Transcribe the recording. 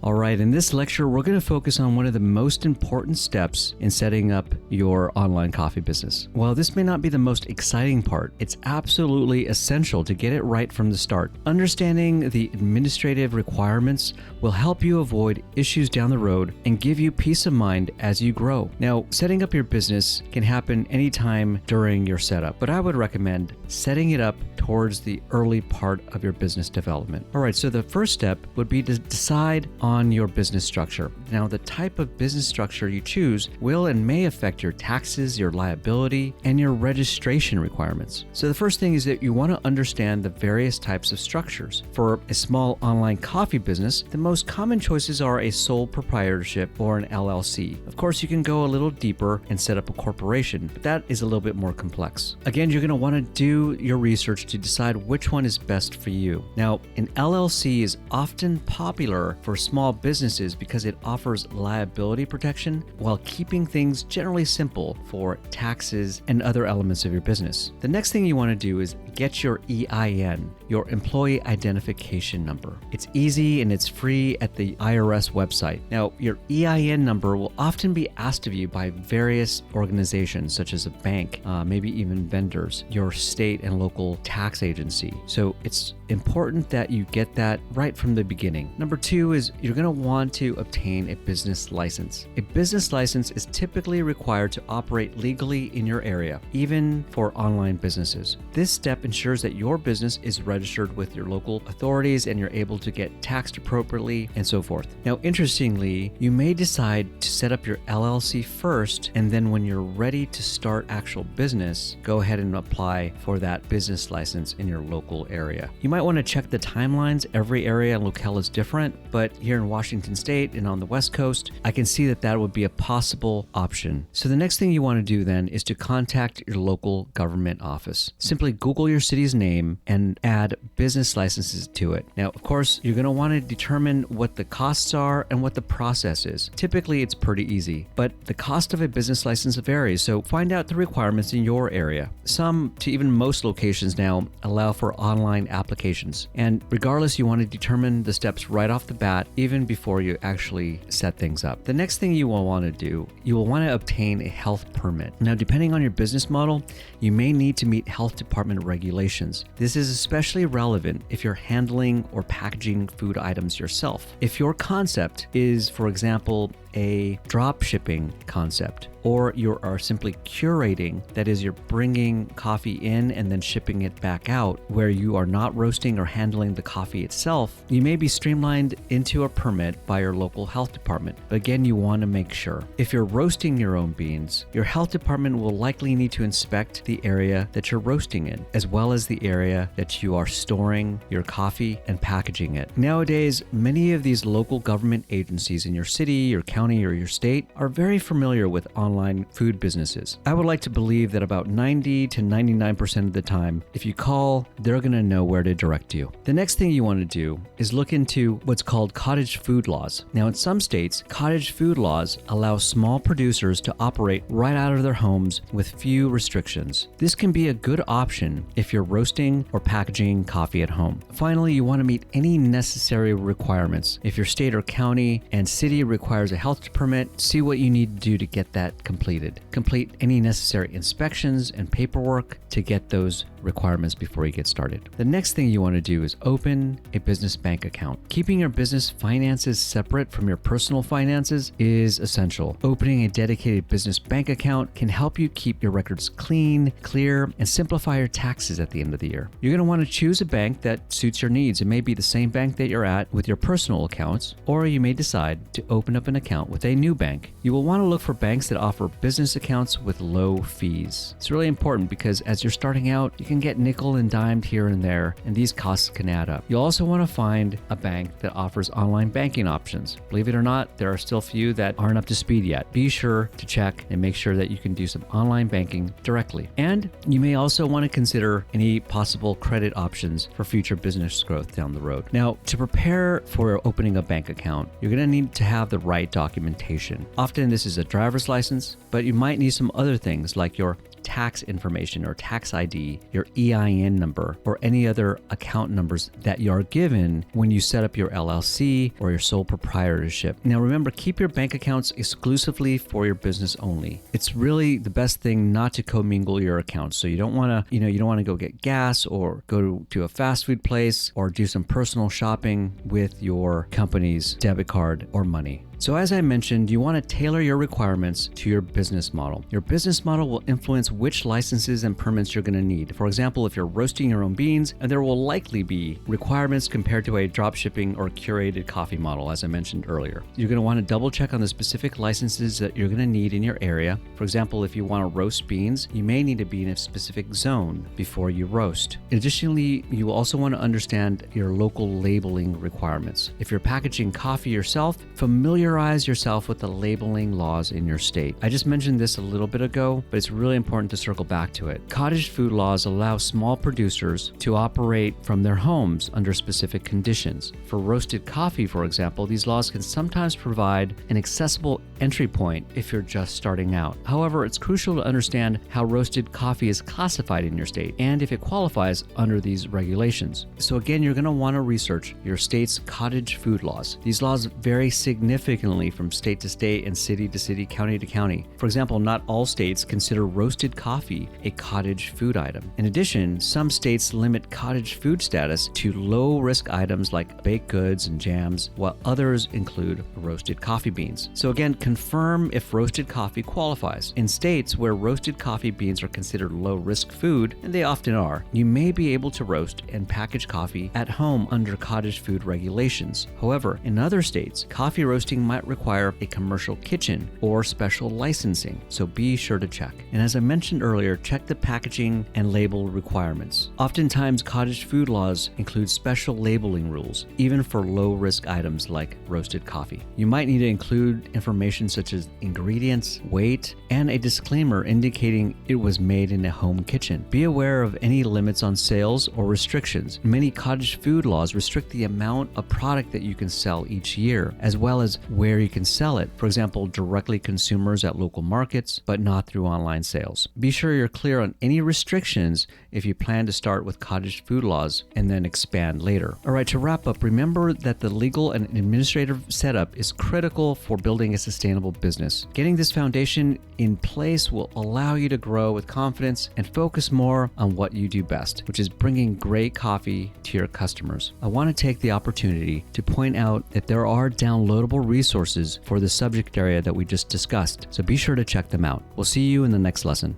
All right, in this lecture, we're going to focus on one of the most important steps in setting up your online coffee business. While this may not be the most exciting part, it's absolutely essential to get it right from the start. Understanding the administrative requirements will help you avoid issues down the road and give you peace of mind as you grow. Now, setting up your business can happen anytime during your setup, but I would recommend setting it up towards the early part of your business development. All right, so the first step would be to decide on your business structure. Now, the type of business structure you choose will and may affect your taxes, your liability, and your registration requirements. So the first thing is that you want to understand the various types of structures. For a small online coffee business, the most common choices are a sole proprietorship or an LLC. Of course, you can go a little deeper and set up a corporation, but that is a little bit more complex. Again, you're going to want to do your research to decide which one is best for you. Now, an LLC is often popular for small businesses because it offers liability protection while keeping things generally simple for taxes and other elements of your business. The next thing you want to do is get your EIN, your employee identification number. It's easy and it's free at the IRS website. Now, your EIN number will often be asked of you by various organizations such as a bank, maybe even vendors, your state and local tax agency. So it's important that you get that right from the beginning. Number two is you're going to want to obtain a business license. A business license is typically required to operate legally in your area, even for online businesses. This step ensures that your business is registered with your local authorities and you're able to get taxed appropriately and so forth. Now, interestingly, you may decide to set up your LLC first, and then when you're ready to start actual business, go ahead and apply for that business license in your local area. You might want to check the timelines. Every area and locale is different, but here in Washington State and on the West Coast, I can see that would be a possible option. So the next thing you want to do then is to contact your local government office. Simply Google your city's name and add business licenses to it. Now, of course, you're going to want to determine what the costs are and what the process is. Typically, it's pretty easy, but the cost of a business license varies, so find out the requirements in your area. Some, to even most locations now, allow for online applications. And regardless, you want to determine the steps right off the bat, even before you actually set things up. The next thing you will want to do, you will want to obtain a health permit. Now, depending on your business model, you may need to meet health department regulations. This is especially relevant if you're handling or packaging food items yourself. If your concept is, for example, a drop shipping concept, or you are simply curating, that is, you're bringing coffee in and then shipping it back out, where you are not roasting or handling the coffee itself, you may be streamlined into a permit by your local health department. But again, you want to make sure. If you're roasting your own beans, your health department will likely need to inspect the area that you're roasting in, as well as the area that you are storing your coffee and packaging it. Nowadays, many of these local government agencies in your city, your county, or your state are very familiar with online food businesses. I would like to believe that about 90 to 99% of the time, if you call, they're going to know where to direct you. The next thing you want to do is look into what's called cottage food laws. Now, in some states, cottage food laws allow small producers to operate right out of their homes with few restrictions. This can be a good option if you're roasting or packaging coffee at home. Finally, you want to meet any necessary requirements. If your state or county and city requires a health permit, see what you need to do to get that completed. Complete any necessary inspections and paperwork to get those requirements before you get started. The next thing you want to do is open a business bank account. Keeping your business finances separate from your personal finances is essential. Opening a dedicated business bank account can help you keep your records clean, clear, and simplify your taxes at the end of the year. You're going to want to choose a bank that suits your needs. It may be the same bank that you're at with your personal accounts, or you may decide to open up an account with a new bank. You will want to look for banks that offer business accounts with low fees. It's really important because as you're starting out, you can get nickel and dimed here and there, and these costs can add up. You'll also want to find a bank that offers online banking options. Believe it or not, there are still few that aren't up to speed yet. Be sure to check and make sure that you can do some online banking directly. And you may also want to consider any possible credit options for future business growth down the road. Now, to prepare for opening a bank account, you're going to need to have the right documentation. Often this is a driver's license, but you might need some other things like your tax information or tax ID, your EIN number, or any other account numbers that you are given when you set up your LLC or your sole proprietorship. Now remember, keep your bank accounts exclusively for your business only. It's really the best thing not to commingle your accounts. So you don't want to go get gas or go to a fast food place or do some personal shopping with your company's debit card or money. So as I mentioned, you want to tailor your requirements to your business model. Your business model will influence which licenses and permits you're going to need. For example, if you're roasting your own beans, and there will likely be requirements compared to a dropshipping or curated coffee model, as I mentioned earlier. You're going to want to double check on the specific licenses that you're going to need in your area. For example, if you want to roast beans, you may need to be in a specific zone before you roast. Additionally, you will also want to understand your local labeling requirements. If you're packaging coffee yourself, familiarize yourself with the labeling laws in your state. I just mentioned this a little bit ago, but it's really important to circle back to it. Cottage food laws allow small producers to operate from their homes under specific conditions. For roasted coffee, for example, these laws can sometimes provide an accessible entry point if you're just starting out. However, it's crucial to understand how roasted coffee is classified in your state and if it qualifies under these regulations. So again, you're going to want to research your state's cottage food laws. These laws vary significantly from state to state and city to city, county to county. For example, not all states consider roasted coffee a cottage food item. In addition, some states limit cottage food status to low-risk items like baked goods and jams, while others include roasted coffee beans. So again, confirm if roasted coffee qualifies. In states where roasted coffee beans are considered low-risk food, and they often are, you may be able to roast and package coffee at home under cottage food regulations. However, in other states, coffee roasting might require a commercial kitchen or special licensing, so be sure to check. And as I mentioned earlier, check the packaging and label requirements. Oftentimes, cottage food laws include special labeling rules, even for low-risk items like roasted coffee. You might need to include information such as ingredients, weight, and a disclaimer indicating it was made in a home kitchen. Be aware of any limits on sales or restrictions. Many cottage food laws restrict the amount of product that you can sell each year, as well as where you can sell it. For example, directly consumers at local markets, but not through online sales. Be sure you're clear on any restrictions if you plan to start with cottage food laws and then expand later. All right, to wrap up, remember that the legal and administrative setup is critical for building a sustainable business. Getting this foundation in place will allow you to grow with confidence and focus more on what you do best, which is bringing great coffee to your customers. I want to take the opportunity to point out that there are downloadable resources for the subject area that we just discussed, so be sure to check them out. We'll see you in the next lesson.